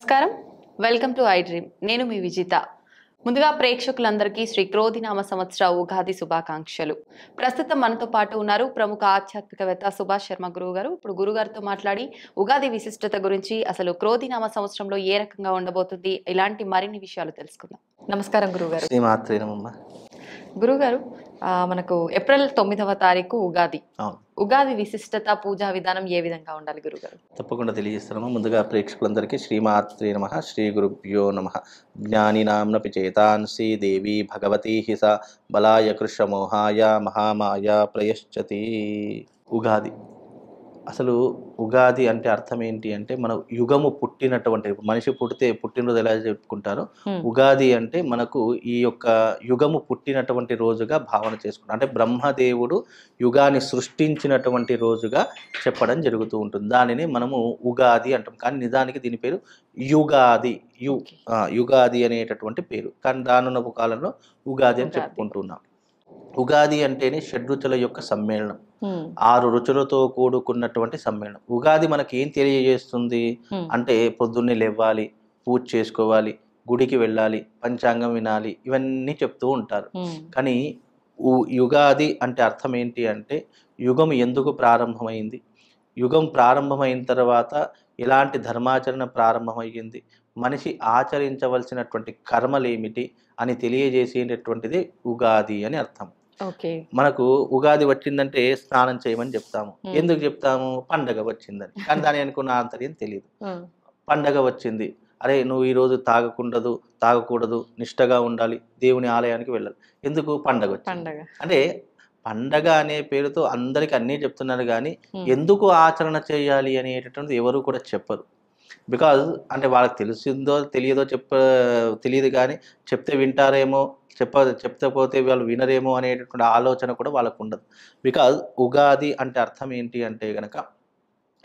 నమస్కారం, welcome to I dream. నేను మీ విజిత. ముందుగా ప్రేక్షకులందరికీ శ్రీ క్రోధినామ సంవత్సర ఉగాది శుభాకాంక్షలు. ప్రస్తుతం మనతో పాటు ఉన్నారు ప్రముఖ ఆధ్యాత్మికవేత్త సుభాష్ శర్మ గురువు గారు. ఇప్పుడు గురుగారితో మాట్లాడి ఉగాది విశిష్టత గురించి, అసలు క్రోధినామ సంవత్సరంలో ఏ రకంగా ఉండబోతుంది, ఇలాంటి మరిన్ని విషయాలు తెలుసుకుందాం. నమస్కారం గురుగారు. శ్రీమాత్రే నమః. గురుగారు, మనకు ఏప్రిల్ 9వ తారీఖు ఉగాది. అవును, ఉగాది విశిష్టత, పూజా విధానం ఏ విధంగా ఉండాలి గురుగారు? తప్పకుండా తెలియజేస్తున్నాము. ముందుగా ప్రేక్షకులందరికీ శ్రీమాత్రే నమః, శ్రీ గురుభ్యో నమః. జ్ఞానినాంనపి చేతాంసి దేవి భగవతి హిస బలాయ కృష్ణమోహాయ మహామాయ ప్రయశ్చతి. ఉగాది అసలు ఉగాది అంటే అర్థం ఏంటి అంటే, మన యుగము పుట్టినటువంటి, మనిషి పుడితే పుట్టినరోజు ఎలా చెప్పుకుంటారో, ఉగాది అంటే మనకు ఈ యొక్క యుగము పుట్టినటువంటి రోజుగా భావన చేసుకుంటాం. అంటే బ్రహ్మదేవుడు యుగాన్ని సృష్టించినటువంటి రోజుగా చెప్పడం జరుగుతూ ఉంటుంది. దానిని మనము ఉగాది అంటాం, కానీ నిజానికి దీని పేరు యుగాది. యుగాది అనేటటువంటి పేరు, కానీ రానున్న కాలంలో ఉగాది అని చెప్పుకుంటున్నాం. ఉగాది అంటేనే షడ్రుచుల యొక్క సమ్మేళనం, 6 రుచులతో కూడుకున్నటువంటి సమ్మేళనం. ఉగాది మనకి ఏం తెలియజేస్తుంది అంటే, పొద్దున్నే లేవాలి, పూజ చేసుకోవాలి, గుడికి వెళ్ళాలి, పంచాంగం వినాలి, ఇవన్నీ చెప్తూ ఉంటారు. కానీ యుగాది అంటే అర్థం ఏంటి అంటే, యుగం ఎందుకు ప్రారంభమైంది, యుగం ప్రారంభమైన తర్వాత ఎలాంటి ధర్మాచరణ ప్రారంభమయ్యింది, మనిషి ఆచరించవలసినటువంటి కర్మలేమిటి అని తెలియజేసేటటువంటిది ఉగాది అని అర్థం. మనకు ఉగాది వచ్చిందంటే స్నానం చేయమని చెప్తాము. ఎందుకు చెప్తాము? పండగ వచ్చిందని. కానీ దాని అనుకున్న ఆంతర్యం తెలియదు. పండగ వచ్చింది, అరే నువ్వు ఈరోజు తాగకూడదు, నిష్టగా ఉండాలి, దేవుని ఆలయానికి వెళ్ళాలి. ఎందుకు? పండగ వచ్చింది. అంటే పండగ అనే పేరుతో అందరికి అన్నీ చెప్తున్నారు, కానీ ఎందుకు ఆచరణ చేయాలి అనేటటువంటిది ఎవరు కూడా చెప్పరు. బికాజ్ అంటే వాళ్ళకి తెలిసిందో తెలియదో తెలియదు, కానీ చెప్తే వింటారేమో, చెప్తే పోతే వాళ్ళు వినరేమో అనేటటువంటి ఆలోచన కూడా వాళ్ళకు ఉండదు. బికాజ్ ఉగాది అంటే అర్థం ఏంటి అంటే గనక,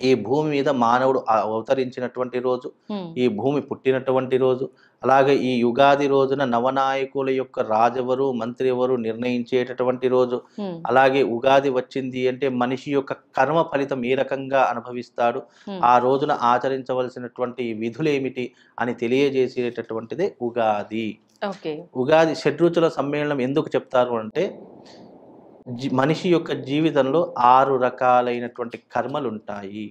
ఈ భూమి మీద మానవుడు అవతరించినటువంటి రోజు, ఈ భూమి పుట్టినటువంటి రోజు. అలాగే ఈ యుగాది రోజున నవనాయకుల యొక్క రాజెవరు, మంత్రి ఎవరు నిర్ణయించేటటువంటి రోజు. అలాగే ఉగాది వచ్చింది అంటే మనిషి యొక్క కర్మ ఫలితం ఏ రకంగా అనుభవిస్తాడు, ఆ రోజున ఆచరించవలసినటువంటి విధులేమిటి అని తెలియజేసేటటువంటిదే ఉగాది. ఉగాది షడ్రుచుల సమ్మేళనం ఎందుకు చెప్తారు అంటే, మనిషి యొక్క జీవితంలో 6 రకాలైనటువంటి కర్మలు ఉంటాయి.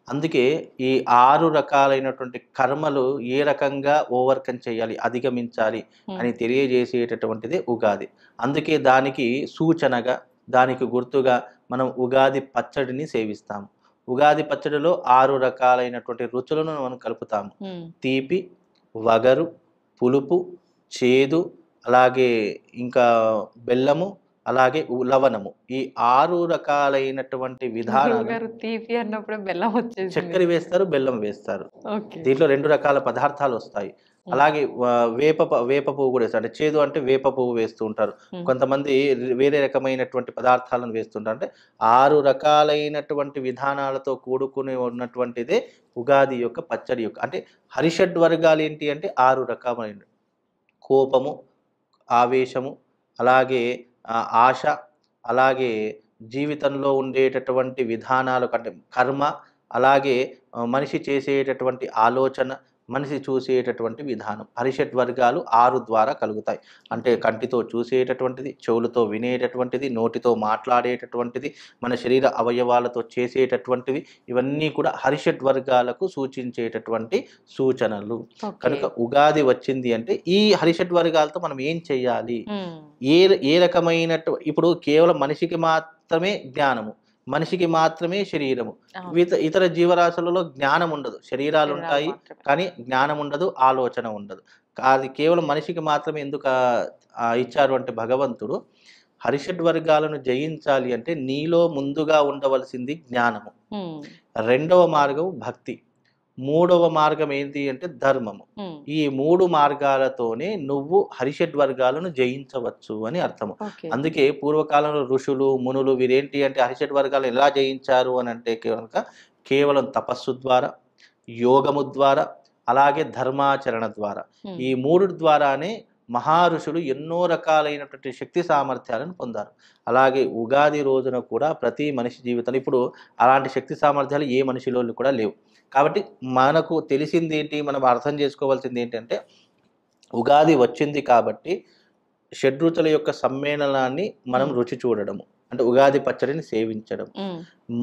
అందుకే ఈ 6 రకాలైనటువంటి కర్మలు ఏ రకంగా ఓవర్కమ్ చేయాలి, అధిగమించాలి అని తెలియజేసేటటువంటిది ఉగాది. అందుకే దానికి సూచనగా, దానికి గుర్తుగా మనం ఉగాది పచ్చడిని సేవిస్తాము. ఉగాది పచ్చడిలో 6 రకాలైనటువంటి రుచులను మనం కలుపుతాము. తీపి, వగరు, పులుపు, చేదు, అలాగే ఇంకా బెల్లము, అలాగే లవణము. ఈ 6 రకాలైనటువంటి విధానాలు. తీపి అన్నప్పుడు బెల్లం వచ్చేది, చక్కెర వేస్తారు, బెల్లం వేస్తారు. దీంట్లో 2 రకాల పదార్థాలు వస్తాయి. అలాగే వేప పువ్వు కూడా వేస్తారు. అంటే చేదు అంటే వేప పువ్వు వేస్తూ ఉంటారు. కొంతమంది వేరే రకమైనటువంటి పదార్థాలను వేస్తుంటారు. అంటే 6 రకాలైనటువంటి విధానాలతో కూడుకుని ఉన్నటువంటిదే ఉగాది యొక్క పచ్చడి యొక్క. అంటే హరిషడ్ వర్గాలు ఏంటి అంటే 6 రకమైన: కోపము, ఆవేశము, అలాగే ఆశ, అలాగే జీవితంలో ఉండేటటువంటి విధానాలు అంటే కర్మ, అలాగే మనిషి చేసేటటువంటి ఆలోచన, మనిషి చూసేటటువంటి విధానం. హరిషడ్ వర్గాలు 6 ద్వారా కలుగుతాయి. అంటే కంటితో చూసేటటువంటిది, చెవులతో వినేటటువంటిది, నోటితో మాట్లాడేటటువంటిది, మన శరీర అవయవాలతో చేసేటటువంటివి, ఇవన్నీ కూడా హరిషడ్ వర్గాలకు సూచించేటటువంటి సూచనలు. కనుక ఉగాది వచ్చింది అంటే ఈ హరిషడ్ వర్గాలతో మనం ఏం చేయాలి, ఏ రకమైనట్టు. ఇప్పుడు కేవలం మనిషికి మాత్రమే జ్ఞానము, మనిషికి మాత్రమే శరీరము. ఇతర జీవరాశులలో జ్ఞానం ఉండదు. శరీరాలు ఉంటాయి కానీ జ్ఞానం ఉండదు, ఆలోచన ఉండదు. అది కేవలం మనిషికి మాత్రమే ఎందుకు ఇచ్చారు అంటే, భగవంతుడు హరిషడ్ వర్గాలను జయించాలి అంటే నీలో ముందుగా ఉండవలసింది జ్ఞానము, రెండవ మార్గం భక్తి, మూడవ మార్గం ఏంటి అంటే ధర్మము. ఈ 3 మార్గాలతోనే నువ్వు హరిషడ్ వర్గాలను జయించవచ్చు అని అర్థము. అందుకే పూర్వకాలంలో ఋషులు, మునులు వీరేంటి అంటే హరిషడ్ వర్గాలను ఎలా జయించారు అని అంటే కనుక, కేవలం తపస్సు ద్వారా, యోగము ద్వారా, అలాగే ధర్మాచరణ ద్వారా, ఈ 3 ద్వారానే మహారుషులు ఎన్నో రకాలైనటువంటి శక్తి సామర్థ్యాలను పొందారు. అలాగే ఉగాది రోజున కూడా ప్రతి మనిషి జీవితంలో ఇప్పుడు అలాంటి శక్తి సామర్థ్యాలు ఏ మనిషిలో కూడా లేవు. కాబట్టి మనకు తెలిసింది ఏంటి, మనం అర్థం చేసుకోవాల్సింది ఏంటంటే ఉగాది వచ్చింది కాబట్టి షడ్రుచుల యొక్క సమ్మేళనాన్ని మనం రుచి చూడడము, అంటే ఉగాది పచ్చడిని సేవించడం,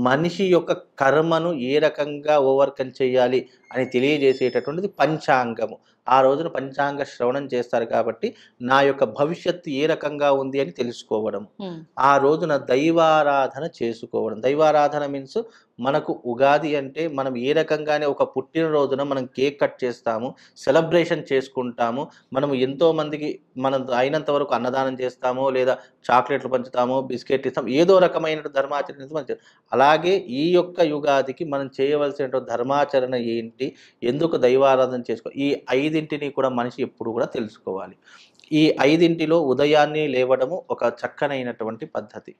మనిషి యొక్క కర్మను ఏ రకంగా ఓవర్కమ్ చేయాలి అని తెలియజేసేటటువంటిది పంచాంగము. ఆ రోజున పంచాంగ శ్రవణం చేస్తారు కాబట్టి నా యొక్క భవిష్యత్తు ఏ రకంగా ఉంది అని తెలుసుకోవడం, ఆ రోజున దైవారాధన చేసుకోవడం. దైవారాధన మీన్స్ మనకు ఉగాది అంటే మనం ఏ రకంగానే ఒక పుట్టినరోజున మనం కేక్ కట్ చేస్తాము, సెలబ్రేషన్ చేసుకుంటాము, మనము ఎంతోమందికి మనం అయినంత వరకు అన్నదానం చేస్తాము, లేదా చాక్లెట్లు పంచుతాము, బిస్కెట్ ఇస్తాం, ఏదో రకమైన ధర్మాచరణ. అలాగే ఈ యొక్క యుగాదికి మనం చేయవలసిన ధర్మాచరణ ఏంటి, ఎందుకు దైవారాధన చేసుకో, ఈ ఐదింటిని కూడా మనిషి ఎప్పుడు కూడా తెలుసుకోవాలి. ఈ ఐదింటిలో ఉదయాన్నే లేవడము ఒక చక్కనైనటువంటి పద్ధతి.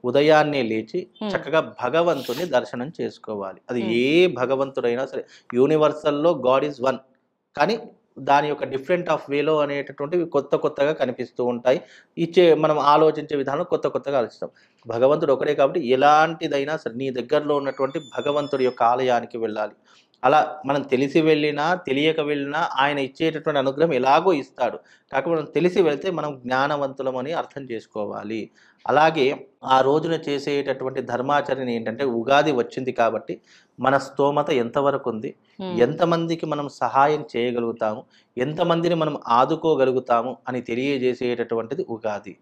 ఉదయాన్నే లేచి చక్కగా భగవంతుని దర్శనం చేసుకోవాలి. అది ఏ భగవంతుడైనా సరే, యూనివర్సల్లో గాడ్ ఈజ్ వన్, కానీ దాని యొక్క డిఫరెంట్ ఆఫ్ వేలో అనేటటువంటివి కొత్తగా కనిపిస్తూ ఉంటాయి. మనం ఆలోచించే విధానం కొత్తగా ఆలోచిస్తాం. భగవంతుడు ఒకడే కాబట్టి ఎలాంటిదైనా సరే నీ దగ్గరలో ఉన్నటువంటి భగవంతుడి యొక్క ఆలయానికి వెళ్ళాలి. అలా మనం తెలిసి వెళ్ళినా తెలియక వెళ్ళినా ఆయన ఇచ్చేటటువంటి అనుగ్రహం ఎలాగో ఇస్తాడు. కాకపోతే మనం తెలిసి వెళ్తే మనం జ్ఞానవంతులమని అర్థం చేసుకోవాలి. అలాగే ఆ రోజున చేసేటటువంటి ధర్మాచరణ ఏంటంటే, ఉగాది వచ్చింది కాబట్టి మన స్తోమత ఎంతవరకు ఉంది, ఎంతమందికి మనం సహాయం చేయగలుగుతాము, ఎంతమందిని మనం ఆదుకోగలుగుతాము అని తెలియజేసేటటువంటిది ఉగాది.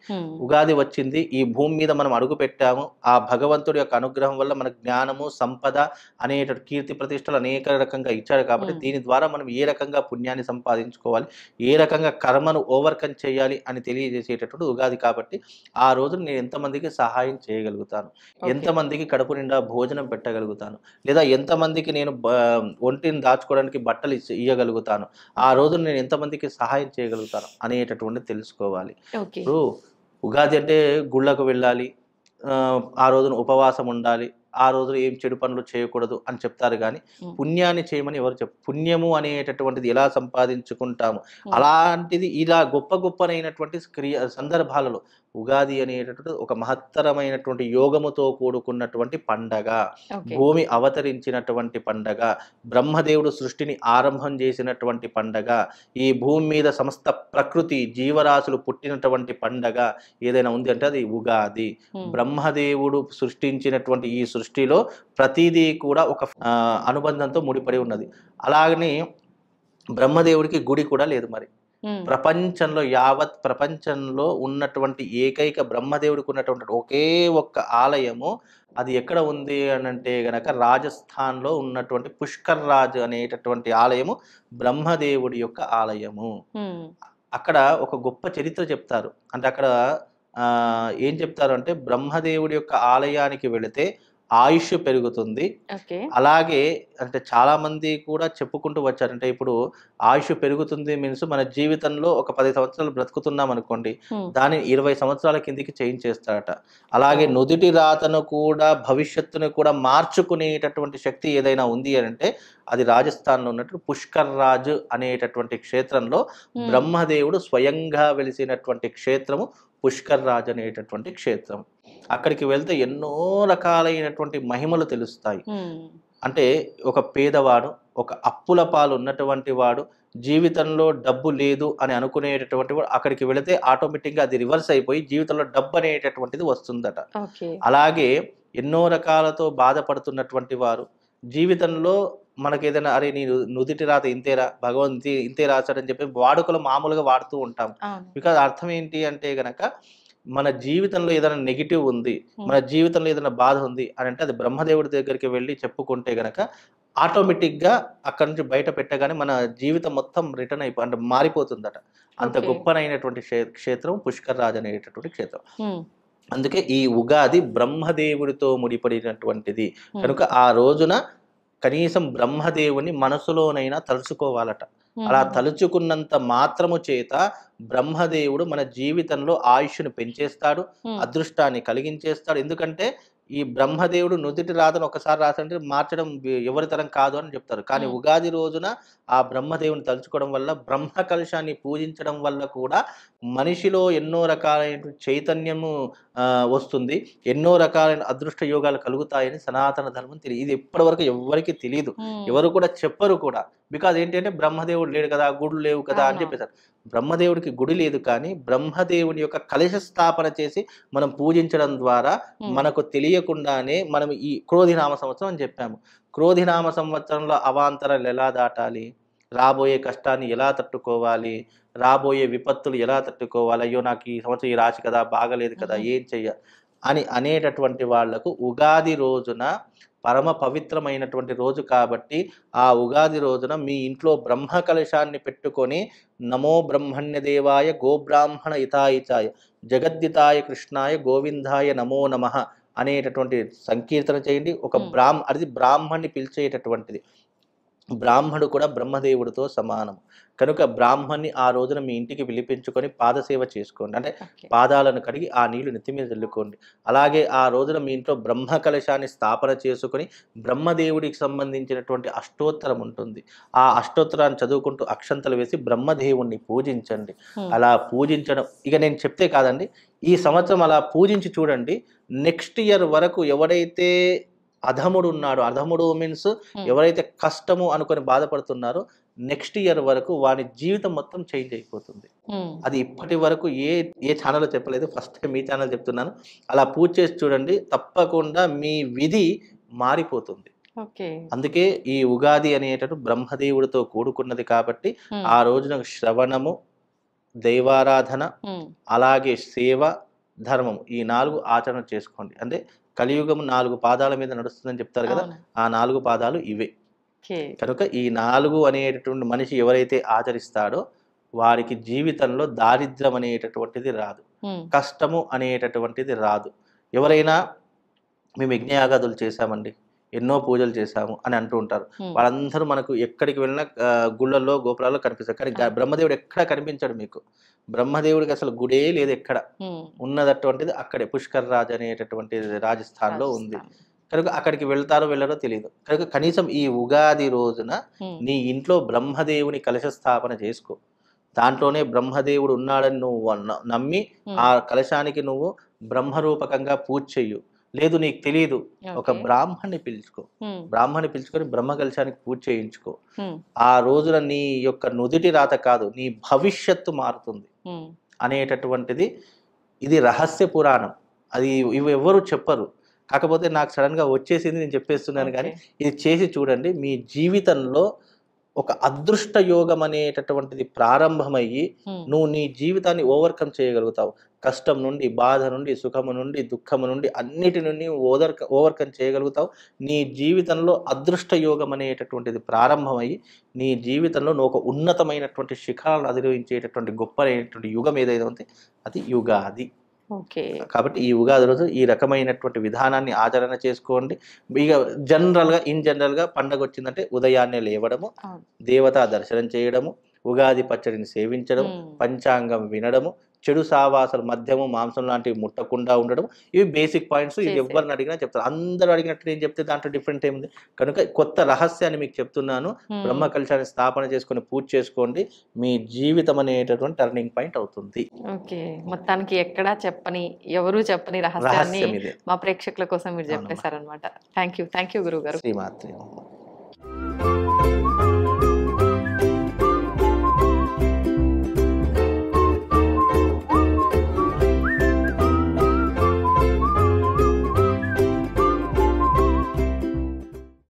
ఉగాది వచ్చింది, ఈ భూమి మీద మనం అడుగు పెట్టాము, ఆ భగవంతుడి యొక్క అనుగ్రహం వల్ల మన జ్ఞానము సంపద అనేట కీర్తి ప్రతిష్టలు అనేక రకంగా ఇచ్చాడు. కాబట్టి దీని ద్వారా మనం ఏ రకంగా పుణ్యాన్ని సంపాదించుకోవాలి, ఏ రకంగా కర్మను ఓవర్కమ్ చేయాలి అని తెలియజేసేటటువంటి ఉగాది. కాబట్టి ఆ రోజు నేను ఎంతమందికి సహాయం చేయగలుగుతాను, ఎంతమందికి కడుపు నిండా భోజనం పెట్టగలుగుతాను, లేదా ఎంతమందికి నేను ఒంటిని దాచుకోవడానికి బట్టలు ఇవ్వగలుగుతాను, ఆ రోజు నేను ఎంతమందికి సహాయం చేయగలుగుతాను అనేటటువంటి తెలుసుకోవాలి. ఇప్పుడు ఉగాది అంటే గుళ్ళకు వెళ్ళాలి, ఆ రోజున ఉపవాసం ఉండాలి, ఆ రోజు ఏం చెడు పనులు చేయకూడదు అని చెప్తారు. కానీ పుణ్యాన్ని చేయమని ఎవరు పుణ్యము అనేటటువంటిది ఎలా సంపాదించుకుంటాము, అలాంటిది ఇలా గొప్పనైనటువంటి సందర్భాలలో ఉగాది అనేటటువంటి ఒక మహత్తరమైనటువంటి యోగముతో కూడుకున్నటువంటి పండగ, భూమి అవతరించినటువంటి పండగ, బ్రహ్మదేవుడు సృష్టిని ఆరంభం చేసినటువంటి పండగ, ఈ భూమి మీద సమస్త ప్రకృతి జీవరాశులు పుట్టినటువంటి పండగ ఏదైనా ఉంది అంటే అది ఉగాది. బ్రహ్మదేవుడు సృష్టించినటువంటి ఈ సృష్టిలో ప్రతిదీ కూడా ఒక అనుబంధంతో ముడిపడి ఉన్నది. అలాగని బ్రహ్మదేవుడికి గుడి కూడా లేదు. మరి ప్రపంచంలో యావత్ ప్రపంచంలో ఉన్నటువంటి ఏకైక బ్రహ్మదేవుడికి ఉన్నటువంటి ఒకే ఒక్క ఆలయము అది ఎక్కడ ఉంది అని అంటే గనక రాజస్థాన్లో ఉన్నటువంటి పుష్కర్ రాజ్ అనేటటువంటి ఆలయము బ్రహ్మదేవుడి యొక్క ఆలయము. అక్కడ ఒక గొప్ప చరిత్ర చెప్తారు. అంటే అక్కడ ఏం చెప్తారు అంటే, బ్రహ్మదేవుడి యొక్క ఆలయానికి వెళితే ఆయుష్ పెరుగుతుంది. అలాగే అంటే చాలా మంది కూడా చెప్పుకుంటూ వచ్చారు. అంటే ఇప్పుడు ఆయుష్ పెరుగుతుంది మీన్స్ మన జీవితంలో ఒక 10 సంవత్సరాలు బ్రతుకుతున్నాం అనుకోండి, దాన్ని 20 సంవత్సరాల కిందికి చేంజ్ చేస్తారట. అలాగే నుదిటి రాతను కూడా భవిష్యత్తును కూడా మార్చుకునేటటువంటి శక్తి ఏదైనా ఉంది అని అంటే అది రాజస్థాన్లో ఉన్నట్టు పుష్కర్ రాజ్ అనేటటువంటి క్షేత్రంలో బ్రహ్మదేవుడు స్వయంగా వెలిసినటువంటి క్షేత్రము పుష్కర్ రాజ్ అనేటటువంటి క్షేత్రం. అక్కడికి వెళ్తే ఎన్నో రకాలైనటువంటి మహిమలు తెలుస్తాయి. అంటే ఒక పేదవాడు, ఒక అప్పుల పాలు ఉన్నటువంటి వాడు, జీవితంలో డబ్బు లేదు అని అనుకునేటటువంటి వాడు అక్కడికి వెళితే ఆటోమేటిక్గా అది రివర్స్ అయిపోయి జీవితంలో డబ్బు అనేటటువంటిది వస్తుందట. అలాగే ఎన్నో రకాలతో బాధపడుతున్నటువంటి వారు జీవితంలో మనకేదైనా అరే నీ నుదిటి రాత ఇంతేరా, భగవంతు ఇంతే రాశాడని చెప్పి వాడుకలు మామూలుగా వాడుతూ ఉంటాం. బికాజ్ అర్థం ఏంటి అంటే గనక మన జీవితంలో ఏదైనా నెగిటివ్ ఉంది, మన జీవితంలో ఏదైనా బాధ ఉంది అని అంటే అది బ్రహ్మదేవుడి దగ్గరికి వెళ్ళి చెప్పుకుంటే గనక ఆటోమేటిక్గా అక్కడి నుంచి బయట పెట్టగానే మన జీవితం మొత్తం రిటర్న్ అంటే మారిపోతుందట. అంత గొప్పనైనటువంటి క్షేత్రం పుష్కర్ రాజ్ అనేటటువంటి క్షేత్రం. అందుకే ఈ ఉగాది బ్రహ్మదేవుడితో ముడిపడినటువంటిది కనుక ఆ రోజున కనీసం బ్రహ్మదేవుని మనసులోనైనా తలుచుకోవాలట. అలా తలుచుకున్నంత మాత్రము చేత బ్రహ్మదేవుడు మన జీవితంలో ఆయుష్ను పెంచేస్తాడు, అదృష్టాన్ని కలిగించేస్తాడు. ఎందుకంటే ఈ బ్రహ్మదేవుడు నుదిటి రాతను ఒకసారి రాసంటే మార్చడం ఎవరి తరం కాదు అని చెప్తారు. కానీ హ్మ్. ఉగాది రోజున ఆ బ్రహ్మదేవుని తలుచుకోవడం వల్ల, బ్రహ్మ కలశాన్ని పూజించడం వల్ల కూడా మనిషిలో ఎన్నో రకాలైనటువంటి చైతన్యము వస్తుంది. ఎన్నో రకాలైన అదృష్ట యోగాలు కలుగుతాయని సనాతన ధర్మం ఇది ఇప్పటివరకు ఎవ్వరికీ తెలీదు. హ్మ్. ఎవరు కూడా చెప్పరు కూడా. బికాజ్ ఏంటంటే బ్రహ్మదేవుడు లేడు కదా! గుడులు లేవు కదా! అని అవునవును. చెప్పేసారు. బ్రహ్మదేవుడికి గుడి లేదు కానీ, బ్రహ్మదేవుని యొక్క కలశ స్థాపన చేసి మనం పూజించడం ద్వారా హ్మ్. మనకు తెలియకుండానే మనం ఈ క్రోధినామ సంవత్సరం అని చెప్పాము. క్రోధినామ సంవత్సరంలో అవాంతరాలు ఎలా దాటాలి? రాబోయే కష్టాన్ని ఎలా తట్టుకోవాలి? రాబోయే విపత్తులు ఎలా తట్టుకోవాలి? అయ్యో! నాకు ఈ సంవత్సరం ఈ రాశి కదా! బాగాలేదు కదా! హుహు. ఏం అని అనేటటువంటి వాళ్లకు ఉగాది రోజున పరమ పవిత్రమైనటువంటి రోజు కాబట్టి, ఆ ఉగాది రోజున మీ ఇంట్లో బ్రహ్మ కలశాన్ని పెట్టుకొని నమో బ్రహ్మణ్య దేవాయ గోబ్రాహ్మణ హితాయిచాయ జగద్దితాయ కృష్ణాయ గోవిందాయ నమో నమః అనేటటువంటి సంకీర్తన చేయండి. హ్మ్. అది బ్రాహ్మణ్ణి పిలిచేటటువంటిది. బ్రాహ్మడు కూడా బ్రహ్మదేవుడితో సమానం. కనుక బ్రాహ్మణ్ణి ఆ రోజున మీ ఇంటికి పిలిపించుకొని పాదసేవ చేసుకోండి. అంటే ఓకే. పాదాలను కడిగి ఆ నీళ్లు నెత్తి మీద చల్లుకోండి. అలాగే ఆ రోజున మీ ఇంట్లో బ్రహ్మ కలశాన్ని స్థాపన చేసుకొని బ్రహ్మదేవుడికి సంబంధించినటువంటి అష్టోత్తరం ఉంటుంది. ఆ అష్టోత్తరాన్ని చదువుకుంటూ అక్షంతలు వేసి బ్రహ్మదేవుణ్ణి పూజించండి. హ్మ్. అలా పూజించడం ఇక నేను చెప్తే కాదండి. ఈ సంవత్సరం అలా పూజించి చూడండి. నెక్స్ట్ ఇయర్ వరకు ఎవడైతే అధముడు ఉన్నాడో, అధముడు మీన్స్ హ్మ్. ఎవరైతే కష్టము అనుకొని బాధపడుతున్నారో నెక్స్ట్ ఇయర్ వరకు వాని జీవితం మొత్తం చేంజ్ అయిపోతుంది. హ్మ్. అది ఇప్పటి వరకు ఏ ఛానెల్‌లో చెప్పలేదు. ఫస్ట్ టైం మీ ఛానెల్ చెప్తున్నాను. అలా పూజ చేసి చూడండి. తప్పకుండా మీ విధి మారిపోతుంది. ఓకే. అందుకే ఈ ఉగాది అనేటటువంటి బ్రహ్మదేవుడితో కూడుకున్నది కాబట్టి, హ్మ్. ఆ రోజున శ్రవణము, దైవారాధన, హ్మ్. అలాగే సేవ, ధర్మం ఈ 4 ఆచరణ చేసుకోండి. అంటే కలియుగం 4 పాదాల మీద నడుస్తుందని చెప్తారు కదా! అవును. ఆ 4 పాదాలు ఇవే. ఓకే. కనుక ఈ 4 అనేటటువంటి మనిషి ఎవరైతే ఆచరిస్తాడో వారికి జీవితంలో దారిద్ర్యం అనేటటువంటిది రాదు. హ్మ్. కష్టము అనేటటువంటిది రాదు. ఎవరైనా మేము యజ్ఞయాగాదులు చేశామండి. ఎన్నో పూజలు చేశాము అని అంటూ ఉంటారు. హ్మ్. వాళ్ళందరూ మనకు ఎక్కడికి వెళ్ళినా గుళ్ళల్లో, గోపురాల్లో కనిపిస్తారు. కానీ అవును. బ్రహ్మదేవుడు ఎక్కడ కనిపించడు మీకు. బ్రహ్మదేవుడికి అసలు గుడే లేదు ఎక్కడ. హ్మ్. ఉన్నదటువంటిది అక్కడే పుష్కర్ రాజ్ అనేటటువంటిది రాజస్థాన్‌లో ఉంది. రాజస్థాన్. కనుక అక్కడికి వెళ్తారో వెళ్ళరో తెలీదు. కనుక కనీసం ఈ ఉగాది రోజున హ్మ్. నీ ఇంట్లో బ్రహ్మదేవుని కలశ స్థాపన చేసుకో. దాంట్లోనే బ్రహ్మదేవుడు ఉన్నాడని నువ్వు నమ్మి హ్మ్. ఆ కలశానికి నువ్వు బ్రహ్మరూపకంగా పూజ చెయ్యు. లేదు నీకు తెలీదు. ఒక ఓకే. బ్రాహ్మణ్ణి పిలుచుకో. హ్మ్. బ్రాహ్మణ్ణి పిలుచుకొని బ్రహ్మ కలశానికి పూజ చేయించుకో. హ్మ్. ఆ రోజున నీ యొక్క నుదిటి రాత కాదు, నీ భవిష్యత్తు మారుతుంది హ్మ్. అనేటటువంటిది ఇది రహస్య పురాణం. అది ఇవి ఎవ్వరు చెప్పరు. కాకపోతే నాకు సడెన్‌గా వచ్చేసింది నేను చెప్పేస్తున్నాను గానీ, ఓకే. ఇది చేసి చూడండి. మీ జీవితంలో ఒక అదృష్ట యోగం అనేటటువంటిది ప్రారంభమయ్యి, హ్మ్. నువ్వు నీ జీవితాన్ని ఓవర్‌కమ్ చేయగలుగుతావు. కష్టం నుండి, బాధ నుండి, సుఖము నుండి, దుఃఖము నుండి అన్నిటి నుండి ఓవర్‌కమ్ చేయగలుగుతావు. నీ జీవితంలో అదృష్ట యోగం అనేటటువంటిది ప్రారంభమయ్యి, నీ జీవితంలో నువ్వు ఒక ఉన్నతమైనటువంటి శిఖరాలను అధిరోహించేటటువంటి గొప్పనైనటువంటి యుగం ఏదైతే ఉందో అది యుగాది. ఓకే. కాబట్టి ఈ ఉగాది రోజు ఈ రకమైనటువంటి విధానాన్ని ఆచరణ చేసుకోండి. ఇగ ఇన్ జనరల్‌గా పండగొచ్చిందంటే ఉదయాన్నే లేవడము, అవును. దేవతా దర్శనం చేయడము, ఉగాది పచ్చడిని సేవించడం, హ్మ్. పంచాంగం వినడము, చెడు సావాసాలు మద్యము, మాంసం లాంటివి ముట్టకుండా ఉండడం. ఇవి బేసిక్ పాయింట్స్. ఇది చేసేది. ఎవ్వరిని అడిగినా చెప్తారు. అందరూ అడిగినట్టు నేను చెప్తే దాంట్లో డిఫరెంట్ ఏముంది? కనుక కొత్త రహస్యాన్ని మీకు చెప్తున్నాను. హ్మ్. బ్రహ్మ కలశాన్ని స్థాపన చేసుకొని పూజ చేసుకోండి. మీ జీవితం అనేటటువంటి టర్నింగ్ పాయింట్ అవుతుంది. ఓకే. మొత్తానికి ఎక్కడా చెప్పని, ఎవరు చెప్పని రహస్యాన్ని రహస్యం ఇదే. మా ప్రేక్షకుల కోసం మీరు అవునమ్మా. చెప్పేసారనమాట. Thank you. థాంక్ యూ గురువుగారు. శ్రీమాత్రే నమః.